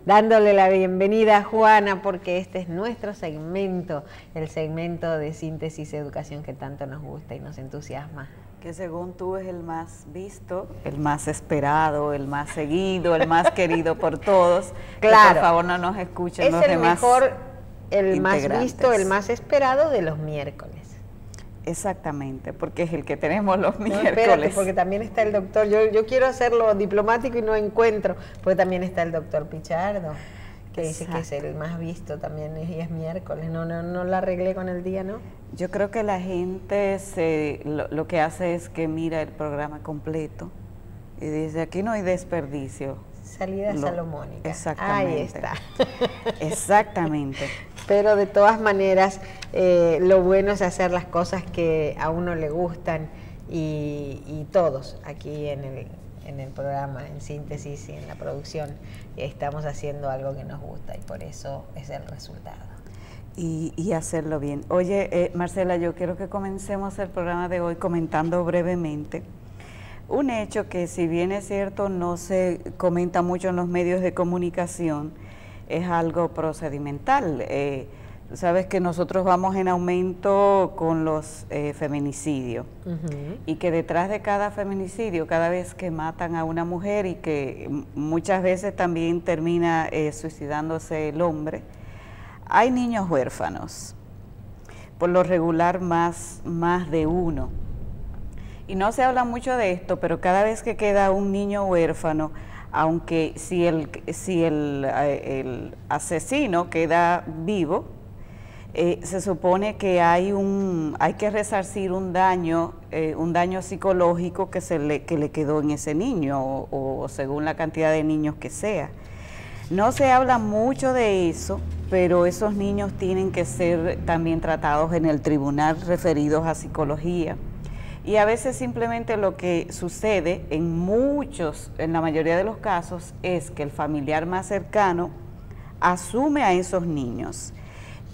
dándole la bienvenida a Juana porque este es nuestro segmento, el segmento de Síntesis Educación que tanto nos gusta y nos entusiasma. Que según tú es el más visto, el más esperado, el más seguido, el más querido por todos. Claro. Que por favor no nos escuchen los demás. Es el mejor, el más visto, el más esperado de los miércoles. Exactamente, porque es el que tenemos los miércoles. No, espérate, porque también está el doctor, yo quiero hacerlo diplomático y no encuentro, porque también está el doctor Pichardo, que dice que es el más visto también y es miércoles, no la arreglé con el día, ¿no? Yo creo que la gente lo que hace es que mira el programa completo y dice, aquí no hay desperdicio. Salida salomónica. Exactamente. Ahí está. Exactamente. Pero de todas maneras, lo bueno es hacer las cosas que a uno le gustan y todos aquí en el programa, en Síntesis y en la producción, estamos haciendo algo que nos gusta y por eso es el resultado. Y hacerlo bien. Oye, Marcela, yo quiero que comencemos el programa de hoy comentando brevemente un hecho que, si bien es cierto, no se comenta mucho en los medios de comunicación, es algo procedimental. Tú sabes que nosotros vamos en aumento con los feminicidios y que detrás de cada feminicidio, cada vez que matan a una mujer y que muchas veces también termina suicidándose el hombre, hay niños huérfanos, por lo regular más de uno. Y no se habla mucho de esto, pero cada vez que queda un niño huérfano, aunque si el asesino queda vivo, se supone que hay que resarcir un daño psicológico que le quedó en ese niño o según la cantidad de niños que sea. No se habla mucho de eso, pero esos niños tienen que ser también tratados en el tribunal referidos a psicología. Y a veces simplemente lo que sucede en la mayoría de los casos, es que el familiar más cercano asume a esos niños.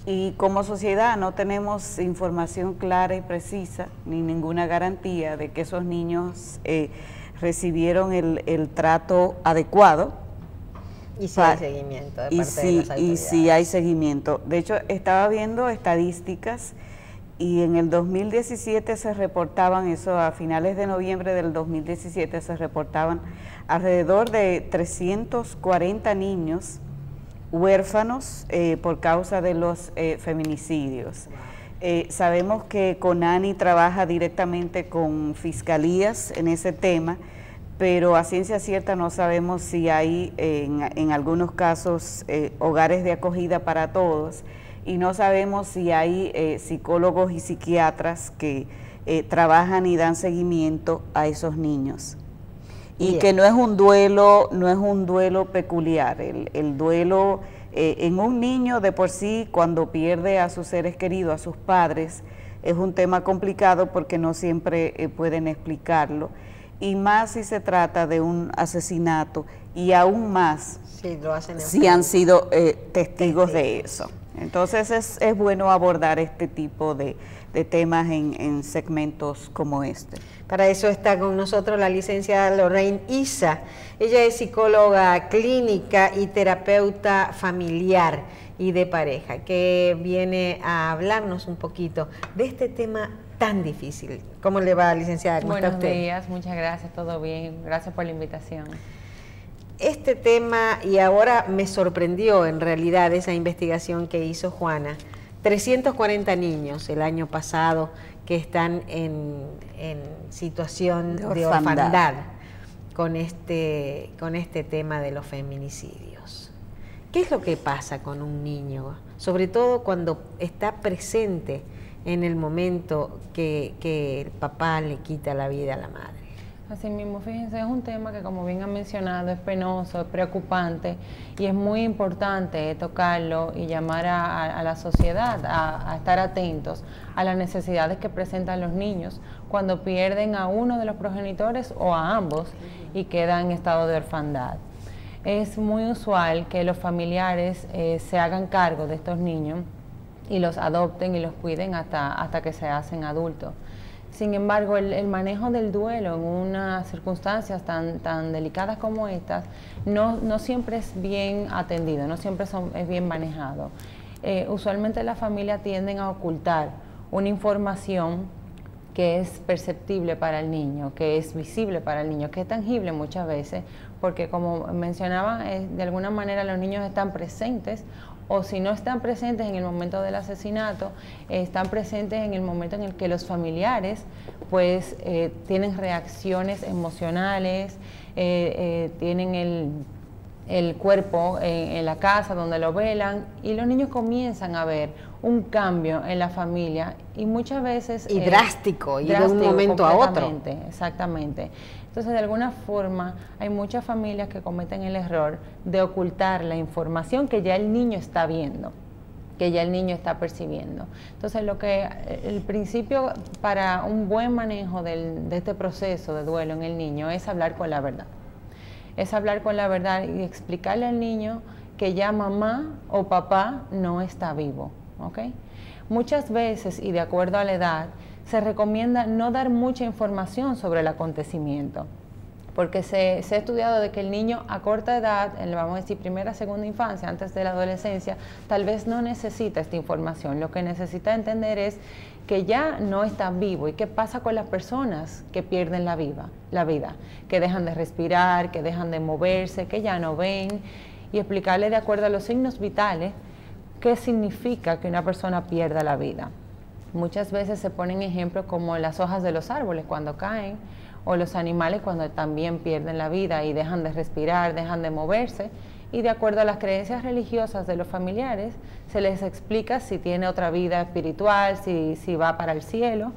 Y como sociedad no tenemos información clara y precisa, ni ninguna garantía de que esos niños recibieron el trato adecuado. Y si hay seguimiento de parte de las autoridades. Y si hay seguimiento. De hecho, estaba viendo estadísticas y en el 2017 se reportaban, eso a finales de noviembre del 2017, se reportaban alrededor de 340 niños huérfanos por causa de los feminicidios. Sabemos que CONANI trabaja directamente con fiscalías en ese tema, pero a ciencia cierta no sabemos si hay en algunos casos hogares de acogida para todos, y no sabemos si hay psicólogos y psiquiatras que trabajan y dan seguimiento a esos niños. Y bien, que no es un duelo peculiar, el duelo en un niño de por sí, cuando pierde a sus seres queridos, a sus padres, es un tema complicado porque no siempre pueden explicarlo, y más si se trata de un asesinato, y aún más si han sido testigos de eso. Entonces es bueno abordar este tipo de temas en segmentos como este. Para eso está con nosotros la licenciada Lorraine Isa. Ella es psicóloga clínica y terapeuta familiar y de pareja, que viene a hablarnos un poquito de este tema tan difícil. ¿Cómo le va, licenciada? ¿Cómo está usted? Buenos días, muchas gracias, todo bien. Gracias por la invitación. Este tema, y ahora me sorprendió en realidad esa investigación que hizo Juana, 340 niños el año pasado que están en situación de orfandad con este tema de los feminicidios. ¿Qué es lo que pasa con un niño? Sobre todo cuando está presente en el momento que el papá le quita la vida a la madre. Así mismo, fíjense, es un tema que, como bien han mencionado, es penoso, es preocupante y es muy importante tocarlo y llamar a la sociedad a estar atentos a las necesidades que presentan los niños cuando pierden a uno de los progenitores o a ambos y quedan en estado de orfandad. Es muy usual que los familiares se hagan cargo de estos niños y los adopten y los cuiden hasta que se hacen adultos. Sin embargo, el manejo del duelo en unas circunstancias tan delicadas como estas no siempre es bien atendido, no siempre es bien manejado. Usualmente las familias tienden a ocultar una información que es perceptible para el niño, que es visible para el niño, que es tangible muchas veces, porque como mencionaba, de alguna manera los niños están presentes, o si no están presentes en el momento del asesinato, están presentes en el momento en el que los familiares pues tienen reacciones emocionales, tienen el cuerpo en la casa donde lo velan, y los niños comienzan a ver un cambio en la familia y muchas veces... Y drástico, y de un momento a otro. Exactamente. Entonces, de alguna forma, hay muchas familias que cometen el error de ocultar la información que ya el niño está viendo, que ya el niño está percibiendo. Entonces, el principio para un buen manejo de este proceso de duelo en el niño es hablar con la verdad. Es hablar con la verdad y explicarle al niño que ya mamá o papá no está vivo, ¿ok? Muchas veces, y de acuerdo a la edad, se recomienda no dar mucha información sobre el acontecimiento, porque se ha estudiado de que el niño a corta edad, vamos a decir primera, segunda infancia, antes de la adolescencia, tal vez no necesita esta información. Lo que necesita entender es que ya no está vivo y qué pasa con las personas que pierden la vida, que dejan de respirar, que dejan de moverse, que ya no ven, y explicarle de acuerdo a los signos vitales qué significa que una persona pierda la vida. Muchas veces se ponen ejemplos como las hojas de los árboles cuando caen, o los animales cuando también pierden la vida y dejan de respirar, dejan de moverse, y de acuerdo a las creencias religiosas de los familiares, se les explica si tiene otra vida espiritual, si va para el cielo,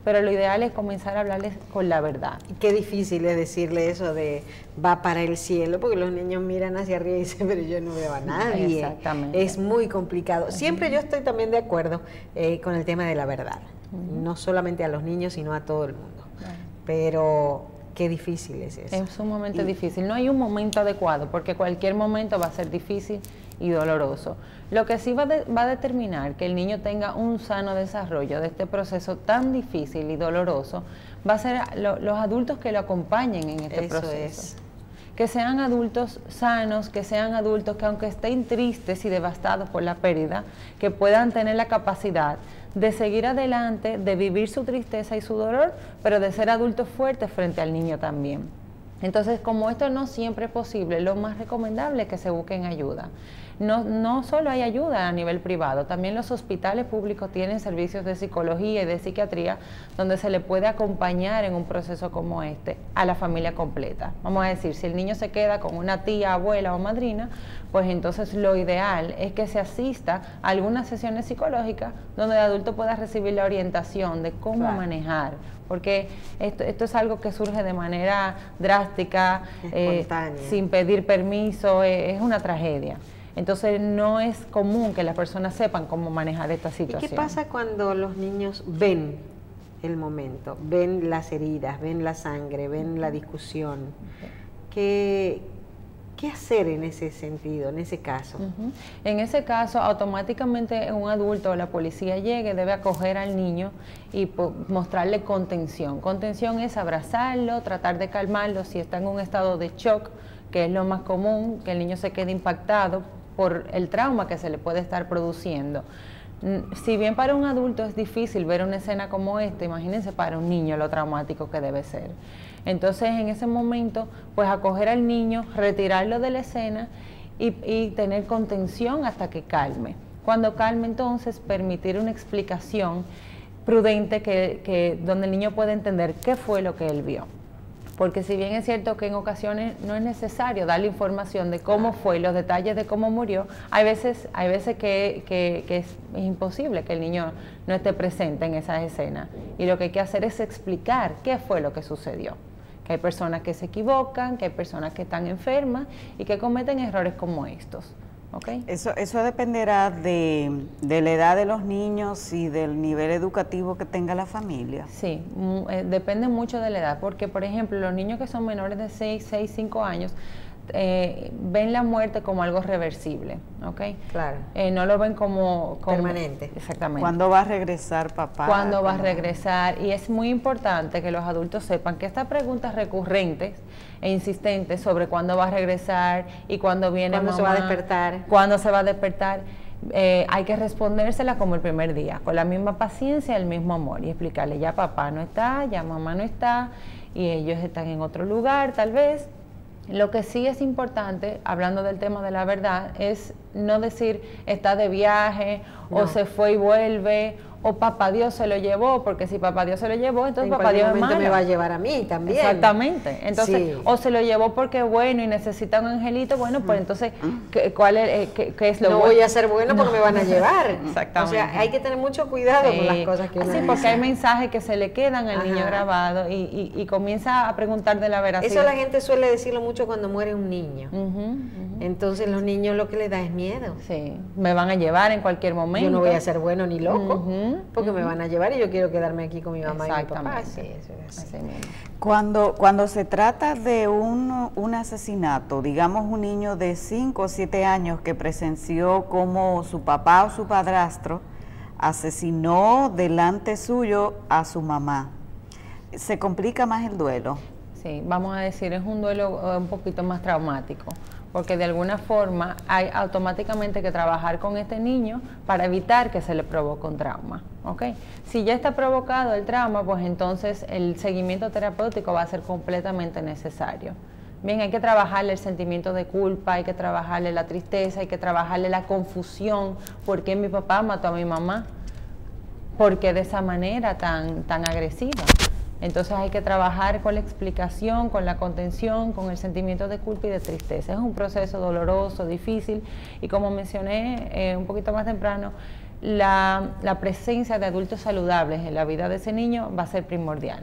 pero lo ideal es comenzar a hablarles con la verdad. Y qué difícil es decirle eso de va para el cielo, porque los niños miran hacia arriba y dicen, pero yo no veo a nadie. Exactamente. Es muy complicado. Siempre yo estoy también de acuerdo con el tema de la verdad, no solamente a los niños, sino a todo el mundo. Pero qué difícil es eso. Es sumamente difícil. No hay un momento adecuado, porque cualquier momento va a ser difícil y doloroso. Lo que sí va a determinar que el niño tenga un sano desarrollo de este proceso tan difícil y doloroso va a ser los adultos que lo acompañen en este proceso. Que sean adultos sanos, que sean adultos que aunque estén tristes y devastados por la pérdida, que puedan tener la capacidad de seguir adelante, de vivir su tristeza y su dolor, pero de ser adultos fuertes frente al niño también. Entonces, como esto no siempre es posible, lo más recomendable es que se busquen ayuda. No solo hay ayuda a nivel privado, también los hospitales públicos tienen servicios de psicología y de psiquiatría donde se le puede acompañar en un proceso como este a la familia completa. Vamos a decir, si el niño se queda con una tía, abuela o madrina, pues entonces lo ideal es que se asista a algunas sesiones psicológicas donde el adulto pueda recibir la orientación de cómo manejar, porque esto es algo que surge de manera drástica, sin pedir permiso, es una tragedia. Entonces no es común que las personas sepan cómo manejar esta situación. ¿Y qué pasa cuando los niños ven el momento, ven las heridas, ven la sangre, ven la discusión? ¿Qué hacer en ese sentido, en ese caso? En ese caso, automáticamente un adulto o la policía llegue, debe acoger al niño y mostrarle contención. Contención es abrazarlo, tratar de calmarlo si está en un estado de shock, que es lo más común, que el niño se quede impactado por el trauma que se le puede estar produciendo. Si bien para un adulto es difícil ver una escena como esta, imagínense para un niño lo traumático que debe ser. Entonces, en ese momento, pues acoger al niño, retirarlo de la escena y tener contención hasta que calme. Cuando calme, entonces, permitir una explicación prudente donde el niño pueda entender qué fue lo que él vio. Porque si bien es cierto que en ocasiones no es necesario darle información de cómo fue y los detalles de cómo murió, hay veces que es imposible que el niño no esté presente en esas escenas. Y lo que hay que hacer es explicar qué fue lo que sucedió. Que hay personas que se equivocan, que hay personas que están enfermas y que cometen errores como estos. ¿Okay? Eso dependerá de la edad de los niños y del nivel educativo que tenga la familia. Sí, depende mucho de la edad, porque por ejemplo los niños que son menores de 6, 5 años ven la muerte como algo reversible, ¿ok? Claro. No lo ven como permanente. Exactamente. ¿Cuándo va a regresar papá? ¿Cuándo va a regresar? Y es muy importante que los adultos sepan que estas preguntas recurrentes e insistentes sobre cuándo va a regresar y cuándo viene ¿Cuándo mamá, se va a despertar? ¿Cuándo se va a despertar? Hay que respondérsela como el primer día, con la misma paciencia, el mismo amor, y explicarle, ya papá no está, ya mamá no está, y ellos están en otro lugar tal vez. Lo que sí es importante, hablando del tema de la verdad, es no decir está de viaje, no, o se fue y vuelve, o papá Dios se lo llevó, porque si papá Dios se lo llevó, entonces en papá Dios es malo. me va a llevar a mí también. Exactamente. Entonces, sí, o se lo llevó porque es bueno y necesita un angelito, bueno, pues entonces, ¿cuál es, qué es lo no bueno? voy a ser bueno porque me van a llevar. Exactamente. O sea, hay que tener mucho cuidado con las cosas que uno sí, dice. porque hay mensajes que se le quedan al niño grabado y comienza a preguntar de la veracidad. Eso la gente suele decirlo mucho cuando muere un niño. Entonces los niños lo que les da es miedo. Sí, me van a llevar en cualquier momento. Yo no voy a ser bueno ni loco, porque me van a llevar y yo quiero quedarme aquí con mi mamá y mi papá. Sí, eso es así. Cuando se trata de un asesinato, digamos un niño de 5 o 7 años que presenció como su papá o su padrastro asesinó delante suyo a su mamá, ¿se complica más el duelo? Sí, vamos a decir, es un duelo un poquito más traumático, porque de alguna forma hay automáticamente que trabajar con este niño para evitar que se le provoque un trauma, ¿ok? Si ya está provocado el trauma, pues entonces el seguimiento terapéutico va a ser completamente necesario. Bien, hay que trabajarle el sentimiento de culpa, hay que trabajarle la tristeza, hay que trabajarle la confusión, ¿por qué mi papá mató a mi mamá? ¿Por qué de esa manera tan agresiva? Entonces hay que trabajar con la explicación, con la contención, con el sentimiento de culpa y de tristeza. Es un proceso doloroso, difícil, y como mencioné un poquito más temprano, la presencia de adultos saludables en la vida de ese niño va a ser primordial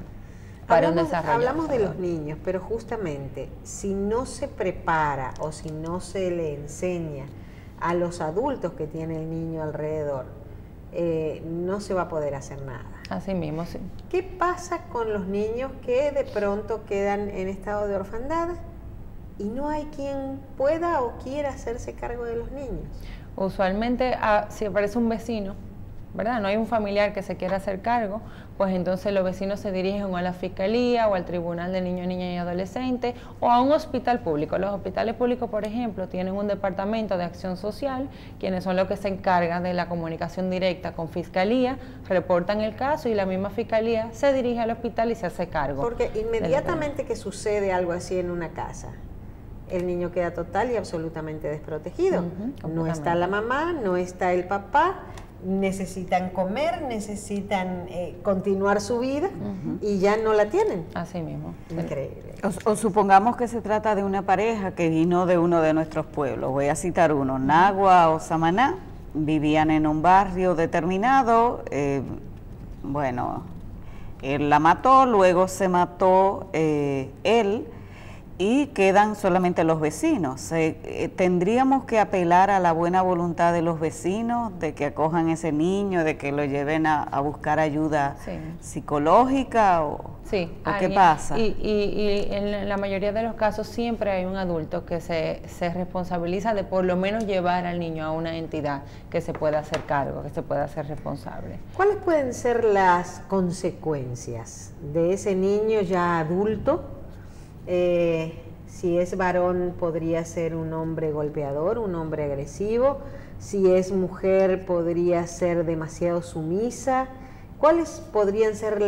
para un desarrollo. Hablamos de los niños, pero justamente si no se prepara o si no se le enseña a los adultos que tiene el niño alrededor, no se va a poder hacer nada. Así mismo, sí. ¿Qué pasa con los niños que de pronto quedan en estado de orfandad y no hay quien pueda o quiera hacerse cargo de los niños? Usualmente, si aparece un vecino, ¿verdad? No hay un familiar que se quiera hacer cargo, pues entonces los vecinos se dirigen o a la fiscalía o al tribunal de niños, niñas y adolescentes o a un hospital público. Los hospitales públicos, por ejemplo, tienen un departamento de acción social, quienes son los que se encargan de la comunicación directa con fiscalía, reportan el caso y la misma fiscalía se dirige al hospital y se hace cargo. Porque inmediatamente que sucede algo así en una casa, el niño queda total y absolutamente desprotegido. No está la mamá, no está el papá, necesitan comer, necesitan continuar su vida y ya no la tienen. Así mismo. Increíble. O supongamos que se trata de una pareja que vino de uno de nuestros pueblos, voy a citar uno, Nagua o Samaná, vivían en un barrio determinado, bueno, él la mató, luego se mató él, y quedan solamente los vecinos. ¿Tendríamos que apelar a la buena voluntad de los vecinos, de que acojan ese niño, de que lo lleven a buscar ayuda psicológica? ¿O qué pasa? Y en la mayoría de los casos siempre hay un adulto que se responsabiliza de por lo menos llevar al niño a una entidad que se pueda hacer cargo, que se pueda hacer responsable. ¿Cuáles pueden ser las consecuencias de ese niño ya adulto? Si es varón podría ser un hombre golpeador, un hombre agresivo. Si es mujer podría ser demasiado sumisa. ¿Cuáles podrían ser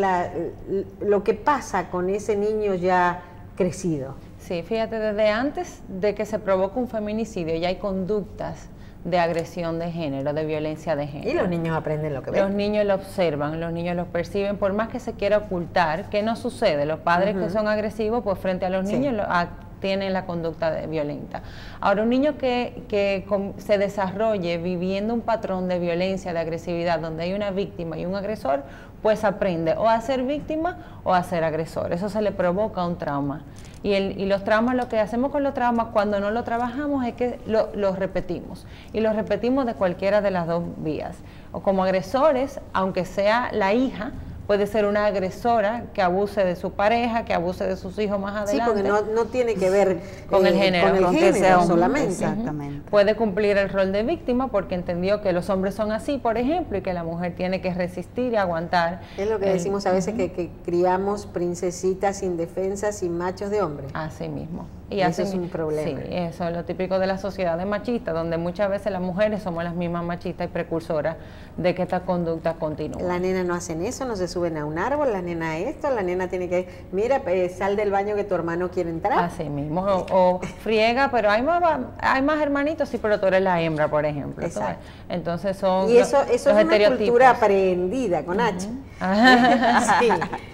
lo que pasa con ese niño ya crecido? Sí, fíjate, desde antes de que se provoque un feminicidio ya hay conductas de agresión de género, de violencia de género. Y los niños aprenden lo que ven. Los niños lo observan, los niños lo perciben, por más que se quiera ocultar, ¿qué no sucede? Los padres que son agresivos, pues frente a los niños tienen la conducta violenta. Ahora, un niño que se desarrolle viviendo un patrón de violencia, de agresividad, donde hay una víctima y un agresor, pues aprende o a ser víctima o a ser agresor. Eso se le provoca un trauma. Y los traumas, lo que hacemos con los traumas cuando no lo trabajamos es que los repetimos. Y los repetimos de cualquiera de las dos vías. O como agresores, aunque sea la hija, puede ser una agresora que abuse de su pareja, que abuse de sus hijos más adelante. Sí, porque no tiene que ver con el género, con el género hombre, solamente. Exactamente. Puede cumplir el rol de víctima porque entendió que los hombres son así, por ejemplo, y que la mujer tiene que resistir y aguantar. Es lo que decimos a veces, que criamos princesitas indefensas y machos de hombre. Así mismo. Y eso es un problema. Sí, eso es lo típico de la sociedad machista, donde muchas veces las mujeres somos las mismas machistas y precursoras de que esta conducta continúa. La nena no hacen eso, no se suben a un árbol, la nena esto, la nena tiene que, mira, sal del baño que tu hermano quiere entrar. Así mismo, o friega, pero hay más hermanitos, sí, pero tú eres la hembra, por ejemplo. Exacto. Entonces son y eso es una estereotipos. cultura aprendida con H. Sí,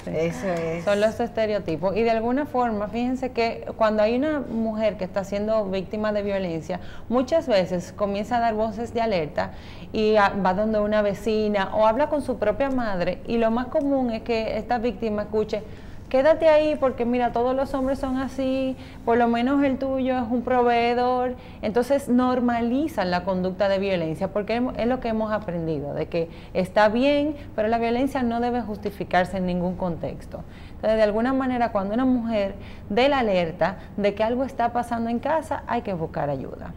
eso es. Son los estereotipos. Y de alguna forma, fíjense que cuando hay una mujer que está siendo víctima de violencia, muchas veces comienza a dar voces de alerta y va donde una vecina o habla con su propia madre, y lo más común es que esta víctima escuche: quédate ahí porque mira, todos los hombres son así, por lo menos el tuyo es un proveedor. Entonces normalizan la conducta de violencia porque es lo que hemos aprendido, de que está bien, pero la violencia no debe justificarse en ningún contexto. Entonces, de alguna manera, cuando una mujer dé la alerta de que algo está pasando en casa, hay que buscar ayuda.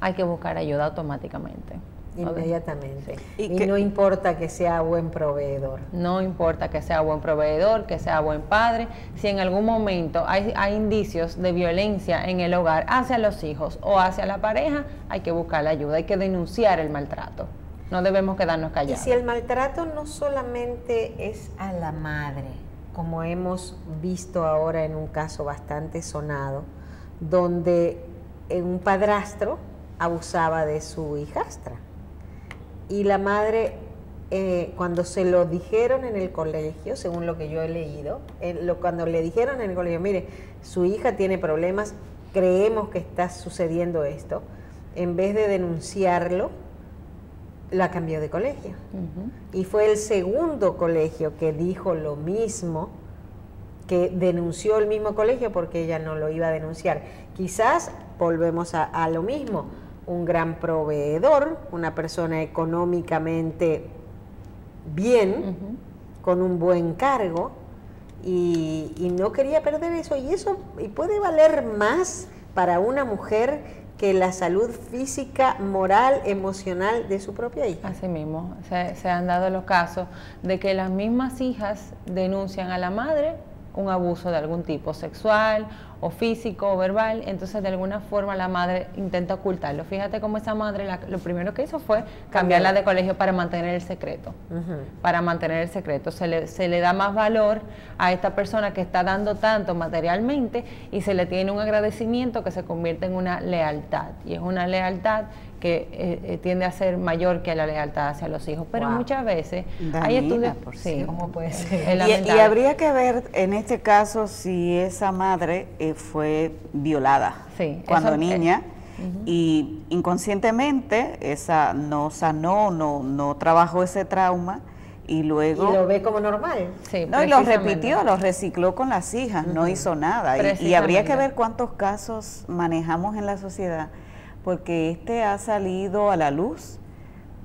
Hay que buscar ayuda automáticamente. Inmediatamente. Y que, no importa que sea buen proveedor. No importa que sea buen proveedor, que sea buen padre. Si en algún momento hay indicios de violencia en el hogar hacia los hijos o hacia la pareja, hay que buscar la ayuda, hay que denunciar el maltrato. No debemos quedarnos callados. Y si el maltrato no solamente es a la madre, como hemos visto ahora en un caso bastante sonado, donde un padrastro abusaba de su hijastra. Y la madre, cuando se lo dijeron en el colegio, según lo que yo he leído, cuando le dijeron en el colegio: mire, su hija tiene problemas, creemos que está sucediendo esto, en vez de denunciarlo, la cambió de colegio. Y fue el segundo colegio que dijo lo mismo, que denunció el mismo colegio porque ella no lo iba a denunciar. Quizás volvemos a lo mismo. Un gran proveedor, una persona económicamente bien, con un buen cargo, y no quería perder eso, y puede valer más para una mujer que la salud física, moral, emocional de su propia hija. Así mismo, se han dado los casos de que las mismas hijas denuncian a la madre un abuso de algún tipo, sexual o físico o verbal. Entonces de alguna forma la madre intenta ocultarlo. Fíjate cómo esa madre lo primero que hizo fue cambiarla de colegio para mantener el secreto. Para mantener el secreto. Se le da más valor a esta persona que está dando tanto materialmente, y se le tiene un agradecimiento que se convierte en una lealtad. Y es una lealtad que tiende a ser mayor que la lealtad hacia los hijos. Pero muchas veces hay estudios... Sí, ¿cómo puede ser? Y habría que ver en este caso si esa madre fue violada cuando niña, y inconscientemente esa no sanó, no trabajó ese trauma, y luego... Y lo ve como normal. Sí, no, y lo repitió, lo recicló con las hijas, no hizo nada. Y habría que ver cuántos casos manejamos en la sociedad, porque este ha salido a la luz,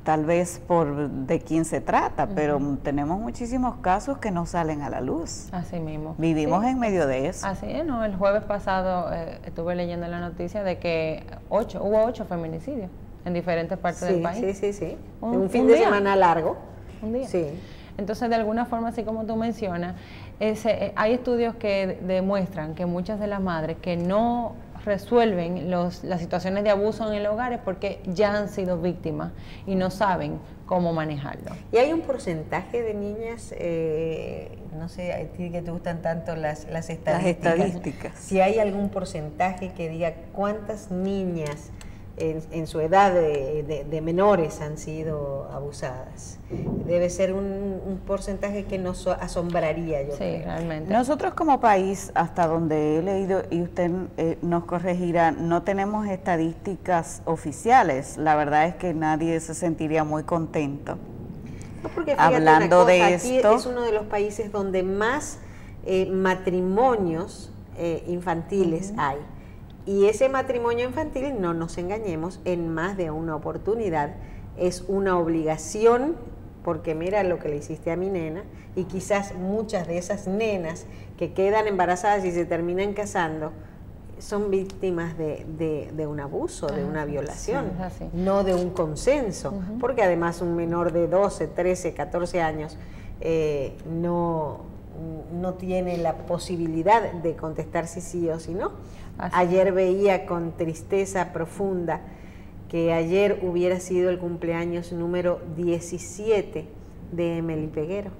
tal vez por de quién se trata, pero tenemos muchísimos casos que no salen a la luz. Así mismo. Vivimos en medio de eso. Así es, ¿no? El jueves pasado estuve leyendo la noticia de que hubo 8 feminicidios en diferentes partes del país. Sí. Un fin de semana largo. Un día. Sí. Entonces, de alguna forma, así como tú mencionas, hay estudios que demuestran que muchas de las madres que no resuelven las situaciones de abuso en el hogar es porque ya han sido víctimas y no saben cómo manejarlo. Y hay un porcentaje de niñas, no sé, a ti que te gustan tanto las estadísticas. Si hay algún porcentaje que diga cuántas niñas en su edad de menores han sido abusadas. Debe ser un porcentaje que nos asombraría, yo creo. Realmente. Nosotros como país, hasta donde he leído, y usted nos corregirá, no tenemos estadísticas oficiales. La verdad es que nadie se sentiría muy contento. No, porque fíjate, hablando de aquí esto, es uno de los países donde más matrimonios infantiles hay. Y ese matrimonio infantil, no nos engañemos, en más de una oportunidad es una obligación porque mira lo que le hiciste a mi nena, y quizás muchas de esas nenas que quedan embarazadas y se terminan casando son víctimas de un abuso, de una violación, sí, no de un consenso, porque además un menor de 12, 13, 14 años no tiene la posibilidad de contestar si sí o si no. Ayer veía con tristeza profunda que ayer hubiera sido el cumpleaños número 17 de Emily Peguero,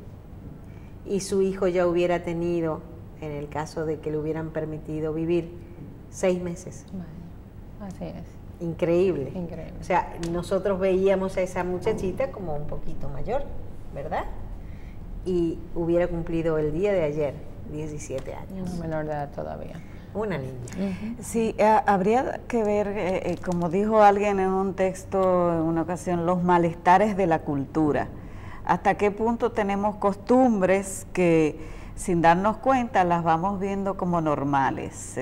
y su hijo ya hubiera tenido, en el caso de que le hubieran permitido vivir, 6 meses. Así es. Increíble. Increíble. O sea, nosotros veíamos a esa muchachita como un poquito mayor, ¿verdad? Y hubiera cumplido el día de ayer 17 años. Una menor de edad todavía. Una niña. Sí, habría que ver, como dijo alguien en un texto en una ocasión, los malestares de la cultura. Hasta qué punto tenemos costumbres que sin darnos cuenta las vamos viendo como normales.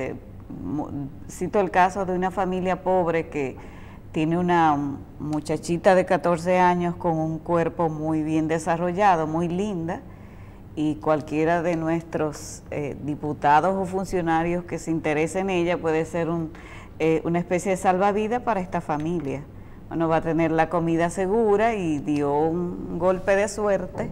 Cito el caso de una familia pobre que tiene una muchachita de 14 años con un cuerpo muy bien desarrollado, muy linda, y cualquiera de nuestros diputados o funcionarios que se interese en ella puede ser una especie de salvavidas para esta familia. Bueno, va a tener la comida segura y dio un golpe de suerte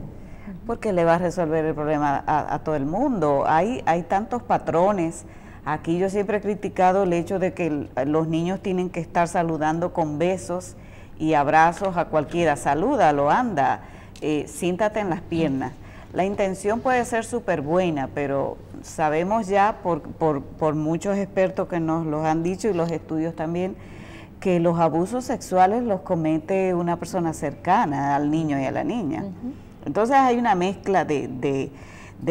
porque le va a resolver el problema a todo el mundo. Hay tantos patrones. Aquí yo siempre he criticado el hecho de que los niños tienen que estar saludando con besos y abrazos a cualquiera. Salúdalo, anda, siéntate en las piernas. La intención puede ser súper buena, pero sabemos ya por muchos expertos que nos los han dicho y los estudios también, que los abusos sexuales los comete una persona cercana al niño y a la niña. Entonces hay una mezcla de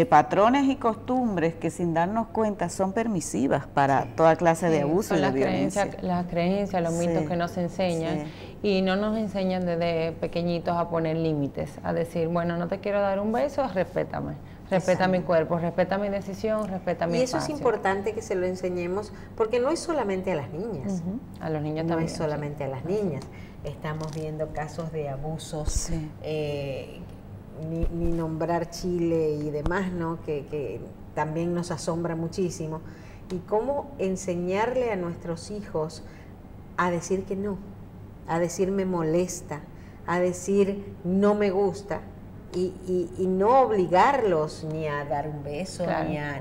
patrones y costumbres que sin darnos cuenta son permisivas para toda clase de abuso y de violencia. Las creencias, los mitos que nos enseñan y no nos enseñan desde pequeñitos a poner límites, a decir, bueno, no te quiero dar un beso, respétame, respeta mi cuerpo, respeta mi decisión, respeta mi espacio. Y eso es importante que se lo enseñemos, porque no es solamente a las niñas. A los niños no también. No es solamente a las niñas. Estamos viendo casos de abusos, ni nombrar Chile y demás, ¿no? Que también nos asombra muchísimo. Y cómo enseñarle a nuestros hijos a decir que no, a decir me molesta, a decir no me gusta, y no obligarlos ni a dar un beso,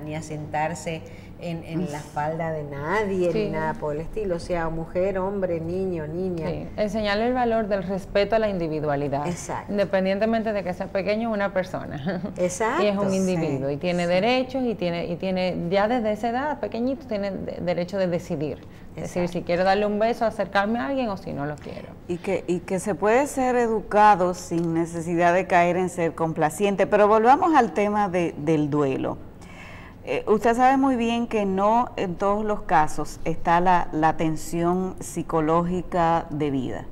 ni a sentarse en la falda de nadie, ni nada por el estilo, o sea, mujer, hombre, niño, niña. Enseñarle el valor del respeto a la individualidad. Exacto. Independientemente de que sea pequeño, una persona. Exacto. Y es un individuo, y tiene derechos, y tiene, ya desde esa edad, pequeñito, tiene derecho de decidir. Es decir, si quiero darle un beso, acercarme a alguien, o si no lo quiero. Y que se puede ser educado sin necesidad de caer en ser complaciente. Pero volvamos al tema del duelo. Usted sabe muy bien que no en todos los casos está la atención psicológica debida.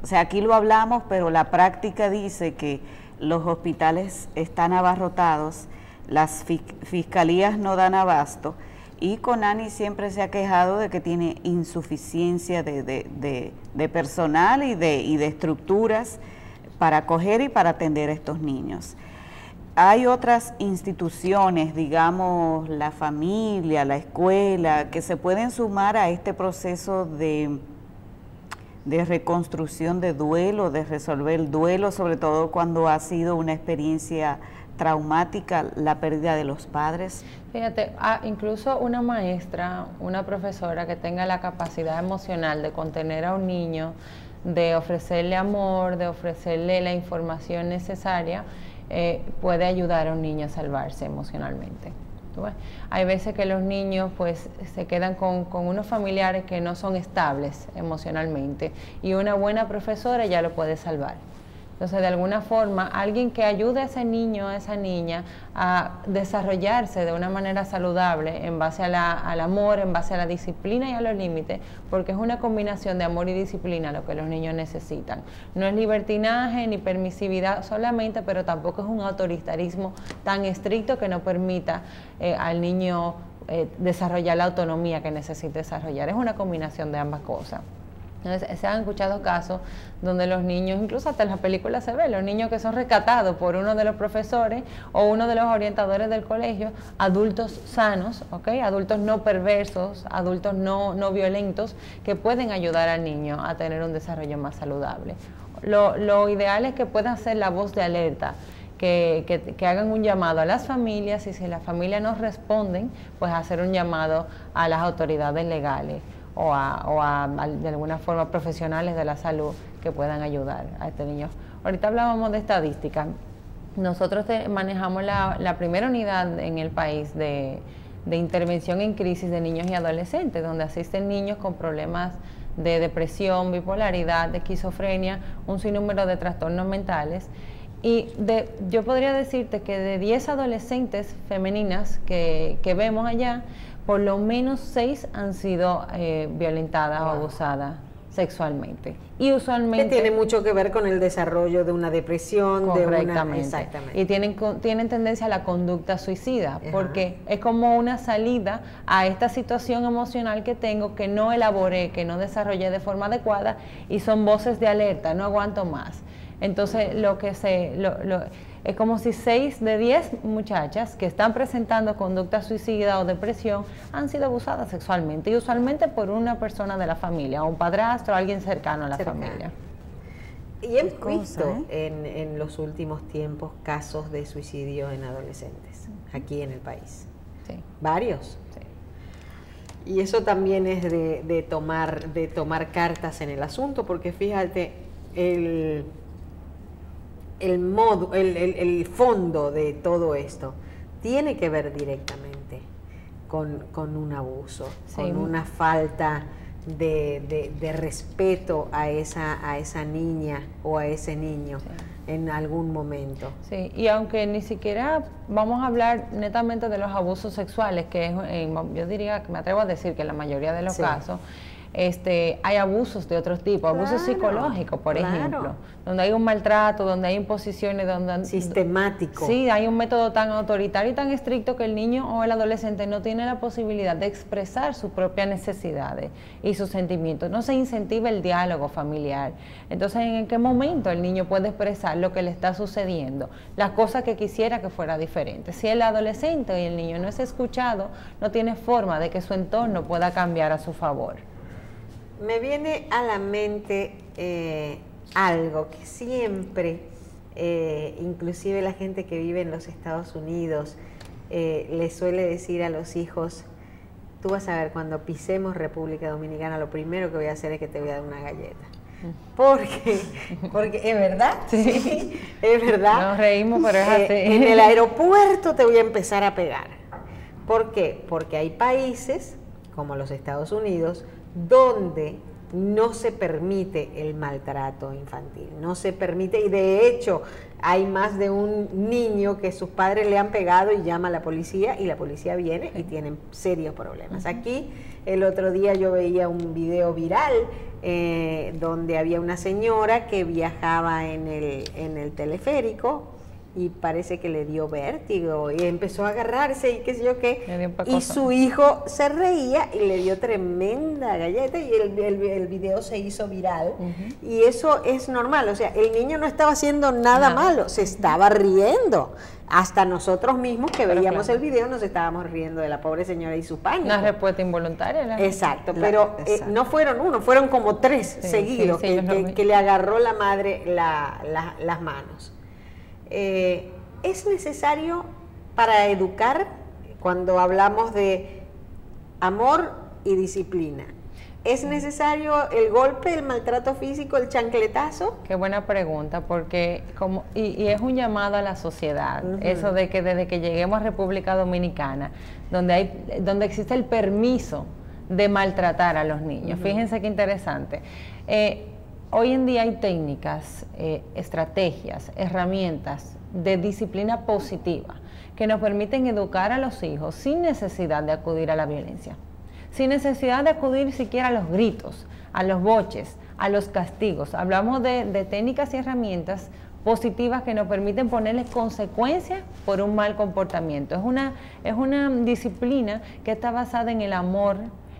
O sea, aquí lo hablamos, pero la práctica dice que los hospitales están abarrotados, las fiscalías no dan abasto, y CONANI siempre se ha quejado de que tiene insuficiencia de personal y de estructuras para acoger y para atender a estos niños. Hay otras instituciones, digamos, la familia, la escuela, que se pueden sumar a este proceso de reconstrucción de duelo, de resolver el duelo, sobre todo cuando ha sido una experiencia traumática la pérdida de los padres. Fíjate, incluso una maestra, una profesora que tenga la capacidad emocional de contener a un niño, de ofrecerle amor, de ofrecerle la información necesaria, puede ayudar a un niño a salvarse emocionalmente. Hay veces que los niños pues se quedan con unos familiares que no son estables emocionalmente, y una buena profesora ya lo puede salvar. Entonces, de alguna forma, alguien que ayude a ese niño, a esa niña, a desarrollarse de una manera saludable en base al amor, en base a la disciplina y a los límites, porque es una combinación de amor y disciplina lo que los niños necesitan. No es libertinaje ni permisividad solamente, pero tampoco es un autoritarismo tan estricto que no permita al niño desarrollar la autonomía que necesita desarrollar. Es una combinación de ambas cosas. Entonces, se han escuchado casos donde los niños, incluso hasta en las películas se ve, los niños que son rescatados por uno de los profesores o uno de los orientadores del colegio, adultos sanos, ¿okay? Adultos no perversos, adultos no violentos, que pueden ayudar al niño a tener un desarrollo más saludable. Lo ideal es que puedan ser la voz de alerta, que hagan un llamado a las familias, y si las familias no responden, pues hacer un llamado a las autoridades legales o de alguna forma profesionales de la salud que puedan ayudar a este niño. Ahorita hablábamos de estadística. Nosotros manejamos la primera unidad en el país de intervención en crisis de niños y adolescentes, donde asisten niños con problemas de depresión, bipolaridad, de esquizofrenia, un sinnúmero de trastornos mentales. Y yo podría decirte que de 10 adolescentes femeninas que vemos allá, por lo menos 6 han sido violentadas o abusadas sexualmente. Y usualmente... Que tiene mucho que ver con el desarrollo de una depresión, correctamente. Exactamente. Y tienen tendencia a la conducta suicida, porque es como una salida a esta situación emocional que tengo, que no elaboré, que no desarrollé de forma adecuada, y son voces de alerta, no aguanto más. Entonces, es como si 6 de 10 muchachas que están presentando conducta suicida o depresión han sido abusadas sexualmente, y usualmente por una persona de la familia, un padrastro, alguien cercano a la familia. Y hemos visto en los últimos tiempos casos de suicidio en adolescentes, aquí en el país. Sí. Varios. Sí. Y eso también es de tomar cartas en el asunto, porque fíjate, el fondo de todo esto tiene que ver directamente con un abuso, sí, con una falta de respeto a esa niña o a ese niño, sí, en algún momento. Sí, y aunque ni siquiera vamos a hablar netamente de los abusos sexuales, que yo diría, que me atrevo a decir que en la mayoría de los sí casos, hay abusos de otros tipos, abusos psicológicos, por ejemplo, donde hay un maltrato, donde hay imposiciones, sistemático. Sí, hay un método tan autoritario y tan estricto que el niño o el adolescente no tiene la posibilidad de expresar sus propias necesidades y sus sentimientos. No se incentiva el diálogo familiar. Entonces, ¿en qué momento el niño puede expresar lo que le está sucediendo? Las cosas que quisiera que fuera diferente. Si el adolescente y el niño no es escuchado, no tiene forma de que su entorno pueda cambiar a su favor. Me viene a la mente algo que siempre, inclusive la gente que vive en los Estados Unidos, le suele decir a los hijos: tú vas a ver, cuando pisemos República Dominicana, lo primero que voy a hacer es que te voy a dar una galleta. Porque es verdad, sí, es verdad. Nos reímos, pero es así. En el aeropuerto te voy a empezar a pegar. ¿Por qué? Porque hay países, como los Estados Unidos, donde no se permite el maltrato infantil, no se permite, y de hecho hay más de un niño que sus padres le han pegado y llama a la policía, y la policía viene y tienen serios problemas. Aquí el otro día yo veía un video viral donde había una señora que viajaba en el teleférico, y parece que le dio vértigo y empezó a agarrarse y qué sé yo qué, y su hijo se reía y le dio tremenda galleta, y el video se hizo viral. Y eso es normal, o sea, el niño no estaba haciendo nada malo, se estaba riendo. Hasta nosotros mismos que veíamos el video nos estábamos riendo de la pobre señora y su pánico. Una respuesta involuntaria. Exacto, pero no fueron uno, fueron como 3 seguidos que le agarró la madre las manos. Es necesario para educar, cuando hablamos de amor y disciplina, ¿es necesario el golpe, el maltrato físico, el chancletazo? Qué buena pregunta, porque y es un llamado a la sociedad, eso de que desde que lleguemos a República Dominicana, donde existe el permiso de maltratar a los niños. Fíjense qué interesante. Hoy en día hay técnicas, estrategias, herramientas de disciplina positiva que nos permiten educar a los hijos sin necesidad de acudir a la violencia, sin necesidad de acudir siquiera a los gritos, a los boches, a los castigos. Hablamos de técnicas y herramientas positivas que nos permiten ponerles consecuencias por un mal comportamiento. Es una disciplina que está basada en el amor,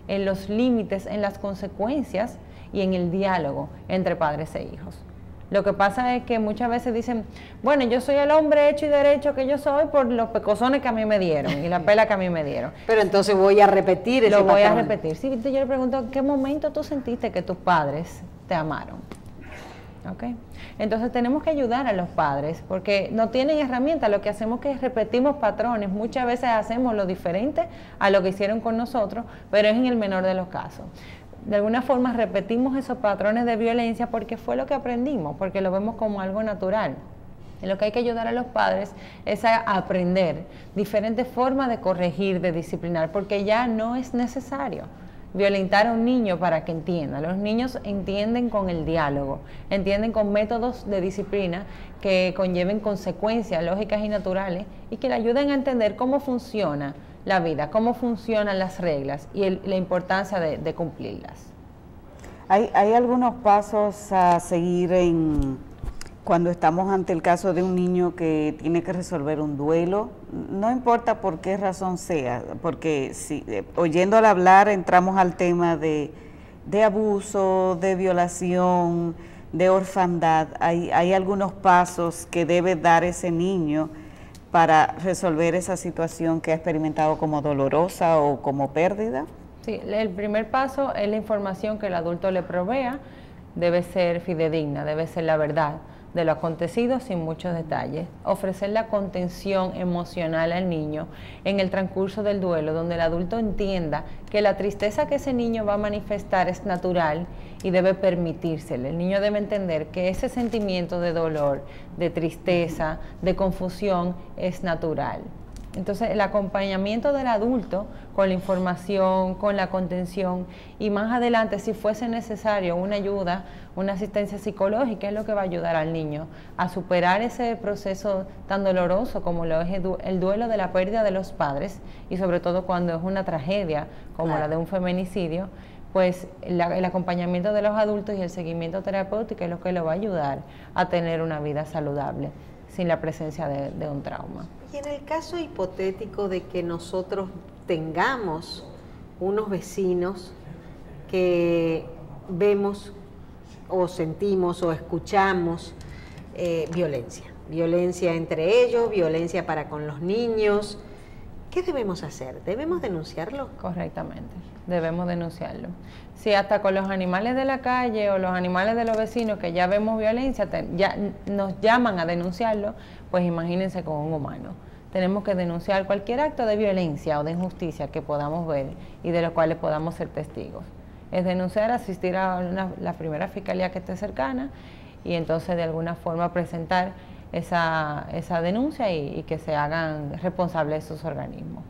en los límites, en las consecuencias y en el diálogo entre padres e hijos. Lo que pasa es que muchas veces dicen, bueno, yo soy el hombre hecho y derecho que yo soy por los pecosones que a mí me dieron y la pela que a mí me dieron. Pero entonces voy a repetir ese patrón. Lo voy a repetir. Sí, yo le pregunto, ¿en qué momento tú sentiste que tus padres te amaron? ¿Okay? Entonces tenemos que ayudar a los padres porque no tienen herramientas, lo que hacemos es que repetimos patrones, muchas veces hacemos lo diferente a lo que hicieron con nosotros, pero es en el menor de los casos. De alguna forma repetimos esos patrones de violencia porque fue lo que aprendimos, porque lo vemos como algo natural. En lo que hay que ayudar a los padres es a aprender diferentes formas de corregir, de disciplinar, porque ya no es necesario violentar a un niño para que entienda. Los niños entienden con el diálogo, entienden con métodos de disciplina que conlleven consecuencias lógicas y naturales y que le ayuden a entender cómo funciona la vida, cómo funcionan las reglas y la importancia de cumplirlas. Hay algunos pasos a seguir cuando estamos ante el caso de un niño que tiene que resolver un duelo, no importa por qué razón sea, porque si, oyéndola hablar entramos al tema de abuso, de violación, de orfandad. Hay algunos pasos que debe dar ese niño para resolver esa situación que ha experimentado como dolorosa o como pérdida. Sí, el primer paso es la información que el adulto le provea, debe ser fidedigna, debe ser la verdad de lo acontecido sin muchos detalles. Ofrecer la contención emocional al niño en el transcurso del duelo, donde el adulto entienda que la tristeza que ese niño va a manifestar es natural y debe permitírsele. El niño debe entender que ese sentimiento de dolor, de tristeza, de confusión es natural. Entonces, el acompañamiento del adulto con la información, con la contención y más adelante, si fuese necesario, una ayuda, una asistencia psicológica es lo que va a ayudar al niño a superar ese proceso tan doloroso como lo es el duelo de la pérdida de los padres y sobre todo cuando es una tragedia como la de un feminicidio, pues el acompañamiento de los adultos y el seguimiento terapéutico es lo que lo va a ayudar a tener una vida saludable sin la presencia de un trauma. Y en el caso hipotético de que nosotros tengamos unos vecinos que vemos o sentimos o escuchamos violencia entre ellos, violencia para con los niños, ¿qué debemos hacer? ¿Debemos denunciarlo? Correctamente, debemos denunciarlo. Si hasta con los animales de la calle o los animales de los vecinos que ya vemos violencia, ya nos llaman a denunciarlo, pues imagínense con un humano. Tenemos que denunciar cualquier acto de violencia o de injusticia que podamos ver y de los cuales podamos ser testigos. Es denunciar, asistir a la primera fiscalía que esté cercana y entonces de alguna forma presentar esa denuncia y que se hagan responsables esos organismos.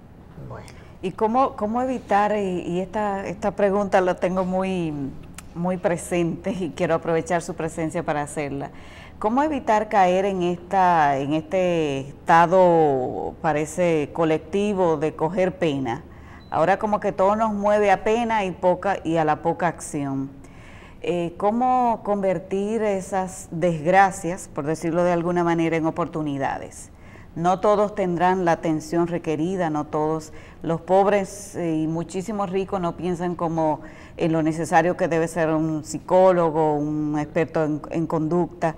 Bueno. ¿Y cómo evitar, y esta pregunta la tengo muy presente y quiero aprovechar su presencia para hacerla, cómo evitar caer en este estado, parece colectivo, de coger pena? Ahora como que todo nos mueve a pena y a la poca acción. ¿Cómo convertir esas desgracias, por decirlo de alguna manera, en oportunidades? No todos tendrán la atención requerida, no todos los pobres y muchísimos ricos no piensan como en lo necesario que debe ser un psicólogo, un experto en conducta.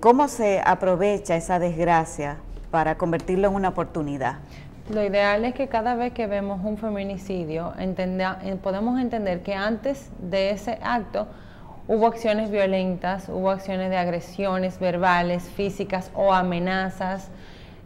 ¿Cómo se aprovecha esa desgracia para convertirlo en una oportunidad? Lo ideal es que cada vez que vemos un feminicidio podemos entender que antes de ese acto hubo acciones violentas, hubo acciones de agresiones verbales, físicas o amenazas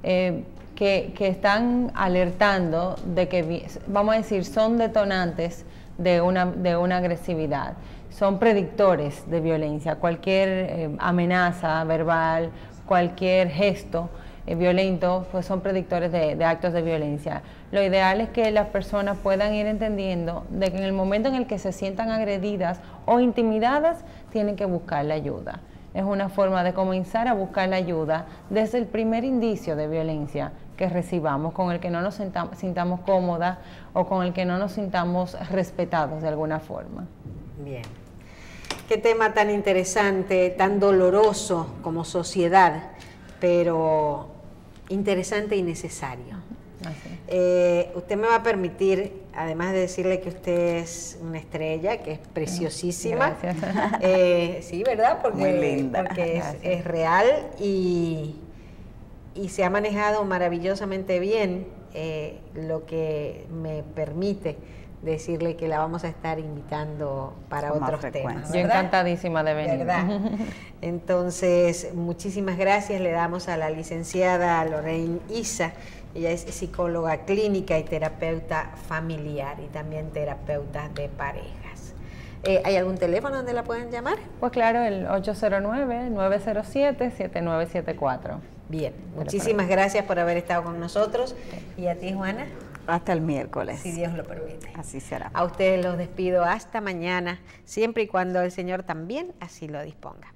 que están alertando de que, vamos a decir, son detonantes de una agresividad. Son predictores de violencia. Cualquier amenaza verbal, cualquier gesto violento, pues son predictores de actos de violencia. Lo ideal es que las personas puedan ir entendiendo de que en el momento en el que se sientan agredidas o intimidadas, tienen que buscar la ayuda. Es una forma de comenzar a buscar la ayuda desde el primer indicio de violencia que recibamos, con el que no nos sintamos cómodas o con el que no nos sintamos respetados de alguna forma. Bien. Qué tema tan interesante, tan doloroso como sociedad, pero interesante y necesario. Usted me va a permitir, además de decirle que usted es una estrella, que es preciosísima. Gracias. Sí, ¿verdad? Porque, muy linda. Porque es real y se ha manejado maravillosamente bien, lo que me permite decirle que la vamos a estar invitando para con otros temas. Yo encantadísima de venir. ¿Verdad? Entonces, muchísimas gracias. Le damos a la licenciada Lorraine Isa. Ella es psicóloga clínica y terapeuta familiar y también terapeuta de parejas. ¿Hay algún teléfono donde la pueden llamar? Pues claro, el 809-907-7974. Bien, muchísimas gracias por haber estado con nosotros. Y a ti, Juana. Hasta el miércoles. Si Dios lo permite. Así será. A ustedes los despido hasta mañana, siempre y cuando el Señor también así lo disponga.